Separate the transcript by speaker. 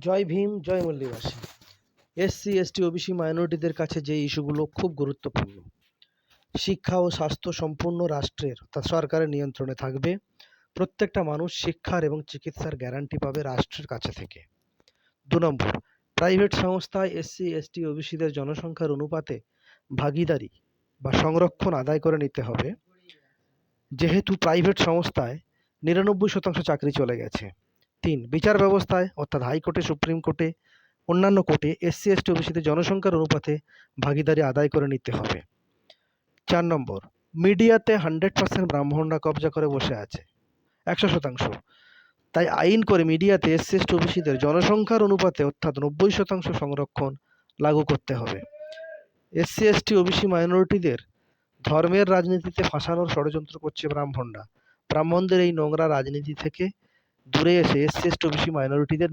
Speaker 1: জয় ভীম, জয় মল্লিবাসী। SC, ST, OBC মাইনরিটিদের কাছে যে ইস্যুগুলো খুব গুরুত্বপূর্ণ। শিক্ষা ও স্বাস্থ্য সম্পূর্ণ রাষ্ট্রের অর্থাৎ সরকারের নিয়ন্ত্রণে থাকবে। প্রত্যেকটা মানুষ শিক্ষার এবং চিকিৎসার গ্যারান্টি পাবে রাষ্ট্রের কাছে থেকে। 2 নম্বর, প্রাইভেট সংস্থায় এসসি, এসটি, ওবিসিদের জনসংখ্যার অনুপাতে ভাগিদারি বা সংরক্ষণ আদায় করে নিতে হবে, যেহেতু প্রাইভেট সংস্থায় 99% চাকরি চলে গেছে। 3, বিচার ব্যবস্থায় অর্থাৎ হাইকোর্টে, সুপ্রিম কোর্টে, অন্যান্য কোর্টে এসসি, এসটি, ওবিসিদের জনসংখ্যার অনুপাতে ভাগিদারি আদায় করে নিতে হবে। 4 নম্বর, মিডিয়াতে 100% ব্রাহ্মণরা কবজা করে বসে আছে 100%। তাই আইন করে মিডিয়াতে এসসি, এসটি, ওবিসিদের জনসংখ্যার অনুপাতে অর্থাৎ 90% সংরক্ষণ লাগু করতে হবে। এসসি, এসটি, ওবিসি মাইনরিটিদের ধর্মের রাজনীতিতে ফাঁসানোর ষড়যন্ত্র করছে ব্রাহ্মণরা। ব্রাহ্মণদের এই নোংরা রাজনীতি থেকে দূরে এসে এসসি, এসটি, ওবিসি মাইনরিটিদের